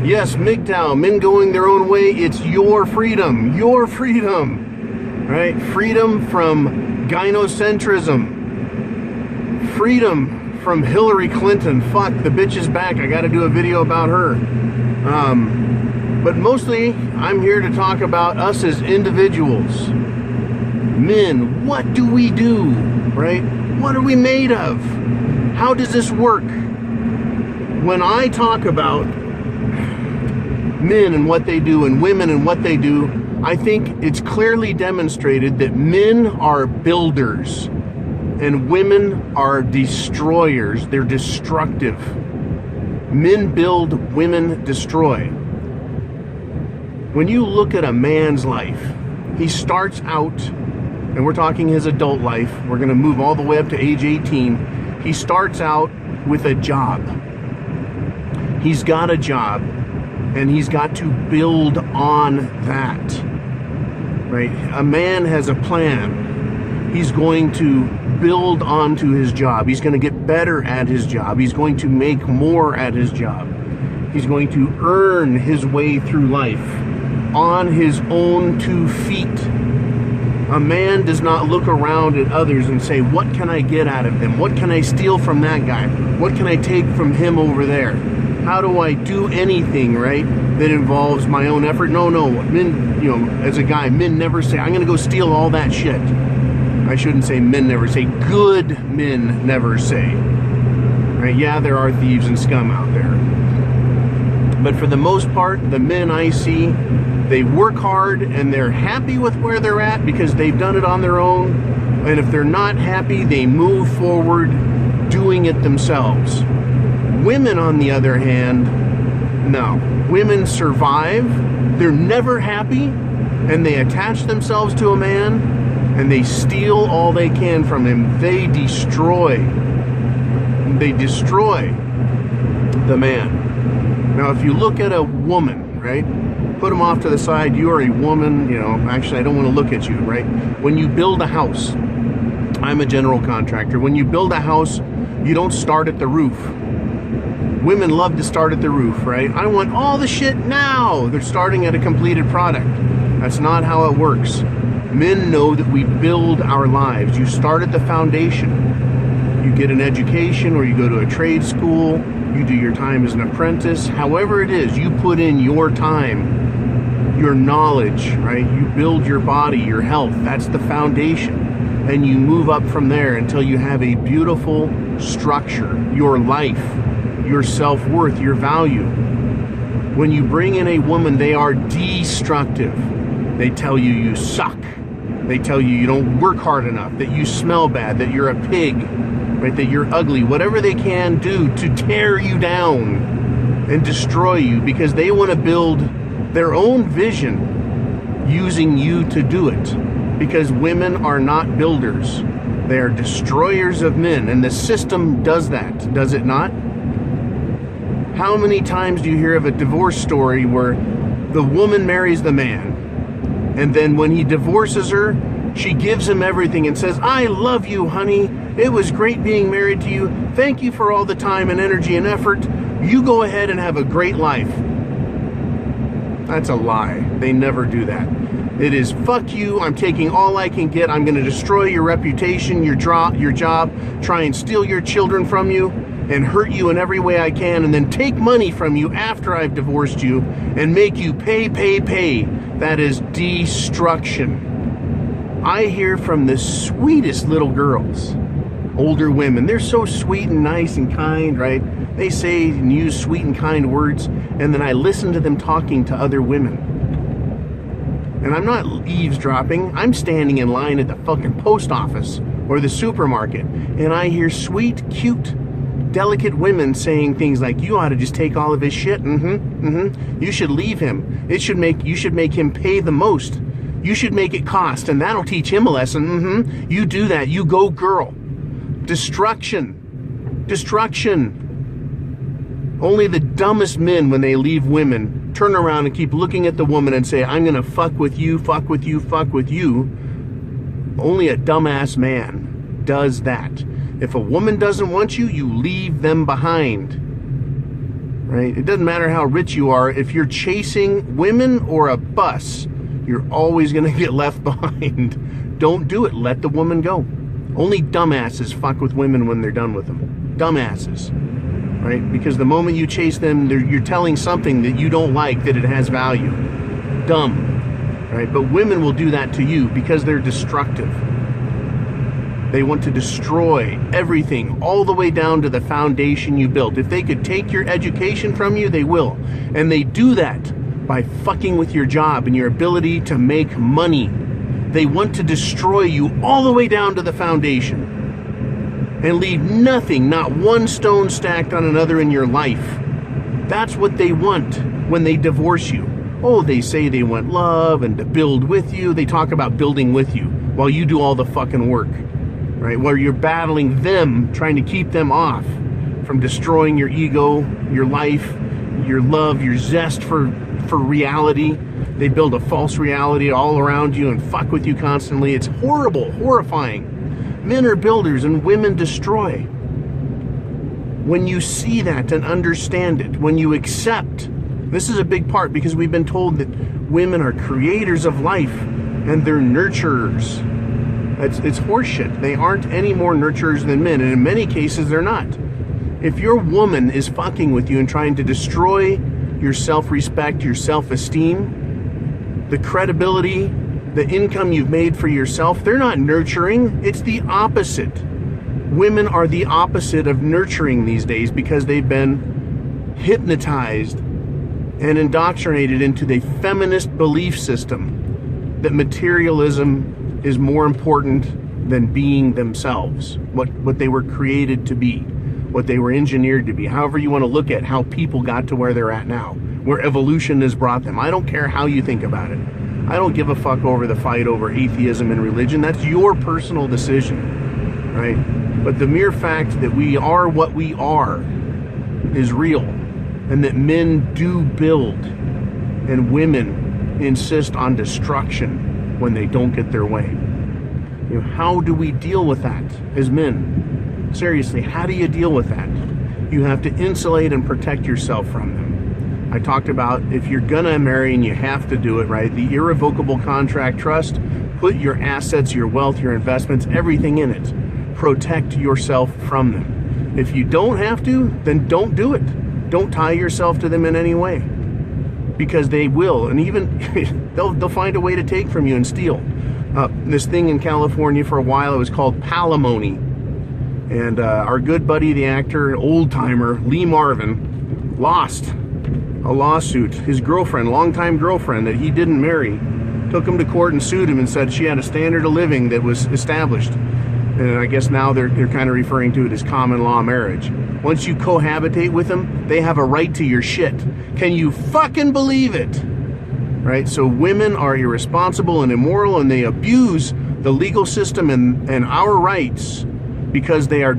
Yes, Mgtow, men going their own way. It's your freedom. Your freedom. Right? Freedom from gynocentrism. Freedom from Hillary Clinton. Fuck, the bitch is back. I got to do a video about her. But mostly, I'm here to talk about us as individuals. Men, what do we do? Right? What are we made of? How does this work? When I talk about men and what they do and women and what they do, I think it's clearly demonstrated that men are builders and women are destroyers. They're destructive. Men build, women destroy. When you look at a man's life, he starts out, and we're talking his adult life, we're going to move all the way up to age 18. He starts out with a job. He's got a job, and he's got to build on that, right? A man has a plan. He's going to build onto his job. He's going to get better at his job. He's going to make more at his job. He's going to earn his way through life on his own 2 feet. A man does not look around at others and say, what can I get out of them? What can I steal from that guy? What can I take from him over there? How do I do anything, right, that involves my own effort? No. Men, as a guy, men never say, I'm going to go steal all that shit. I shouldn't say men never say. Good men never say. Right? Yeah, there are thieves and scum out there. But for the most part, the men I see, they work hard and they're happy with where they're at because they've done it on their own. And if they're not happy, they move forward doing it themselves. Women, on the other hand, no. Women survive. They're never happy. And they attach themselves to a man. And they steal all they can from him. They destroy. They destroy the man. Now, if you look at a woman, right? Put them off to the side. You are a woman. Actually, I don't want to look at you, right? When you build a house, I'm a general contractor. When you build a house, you don't start at the roof. Women love to start at the roof, right? I want all the shit now. They're starting at a completed product. That's not how it works. Men know that we build our lives. You start at the foundation. You get an education or you go to a trade school. You do your time as an apprentice. However it is, you put in your time, your knowledge, right? You build your body, your health. That's the foundation. And you move up from there until you have a beautiful structure, your life, your self-worth, your value. When you bring in a woman, they are destructive. They tell you you suck. They tell you you don't work hard enough, that you smell bad, that you're a pig, right? That you're ugly. Whatever they can do to tear you down and destroy you because they want to build their own vision using you to do it. Because women are not builders. They are destroyers of men. And the system does that, does it not? How many times do you hear of a divorce story where the woman marries the man, and then when he divorces her, she gives him everything and says, I love you, honey. It was great being married to you. Thank you for all the time and energy and effort. You go ahead and have a great life. That's a lie. They never do that. It is, fuck you, I'm taking all I can get. I'm going to destroy your reputation, your job, try and steal your children from you, and hurt you in every way I can, and then take money from you after I've divorced you and make you pay. That is destruction. I hear from the sweetest little girls, older women. They're so sweet and nice and kind, right? They say and use sweet and kind words, and then I listen to them talking to other women. And I'm not eavesdropping. I'm standing in line at the fucking post office or the supermarket, and I hear sweet, cute, delicate women saying things like, you ought to just take all of his shit. You should leave him. You should make him pay the most. You should make it cost, and that'll teach him a lesson. You do that. You go, girl. Destruction. Only the dumbest men, when they leave women, turn around and keep looking at the woman and say, I'm gonna fuck with you. Only a dumbass man does that. If a woman doesn't want you, you leave them behind. right? It doesn't matter how rich you are. If you're chasing women or a bus, you're always going to get left behind. Don't do it. Let the woman go. Only dumbasses fuck with women when they're done with them. Dumbasses, right? Because the moment you chase them, you're telling something that you don't like that it has value. Dumb, right? But women will do that to you because they're destructive. They want to destroy everything, all the way down to the foundation you built. If they could take your education from you, they will. And they do that by fucking with your job and your ability to make money. They want to destroy you all the way down to the foundation and leave nothing, not one stone stacked on another in your life. That's what they want when they divorce you. Oh, they say they want love and to build with you. They talk about building with you while you do all the fucking work. Right, where you're battling them, trying to keep them off from destroying your ego, your life, your love, your zest for reality. They build a false reality all around you and fuck with you constantly. It's horrible, horrifying. Men are builders and women destroy. When you see that and understand it, when you accept, this is a big part because we've been told that women are creators of life and they're nurturers. It's horseshit. They aren't any more nurturers than men, and in many cases they're not. If your woman is fucking with you and trying to destroy your self-respect, your self-esteem, the credibility, the income you've made for yourself, they're not nurturing. It's the opposite. Women are the opposite of nurturing these days because they've been hypnotized and indoctrinated into the feminist belief system that materialism is more important than being themselves, what they were created to be, what they were engineered to be. However you want to look at how people got to where they're at now, where evolution has brought them. I don't care how you think about it. I don't give a fuck over the fight over atheism and religion. That's your personal decision, right? But the mere fact that we are what we are is real, and that men do build and women insist on destruction when they don't get their way. You know, how do we deal with that as men? Seriously, how do you deal with that? You have to insulate and protect yourself from them. I talked about if you're gonna marry and you have to do it, right? The irrevocable contract trust, put your assets, your wealth, your investments, everything in it. Protect yourself from them. If you don't have to, then don't do it. Don't tie yourself to them in any way. Because they will, and even they'll find a way to take from you and steal. This thing in California for a while, it was called palimony. And our good buddy, the actor, old-timer, Lee Marvin, lost a lawsuit. His girlfriend, longtime girlfriend that he didn't marry, took him to court and sued him and said she had a standard of living that was established. And I guess now they're kind of referring to it as common law marriage. Once you cohabitate with them, they have a right to your shit. Can you fucking believe it? Right? So women are irresponsible and immoral, and they abuse the legal system and our rights because they are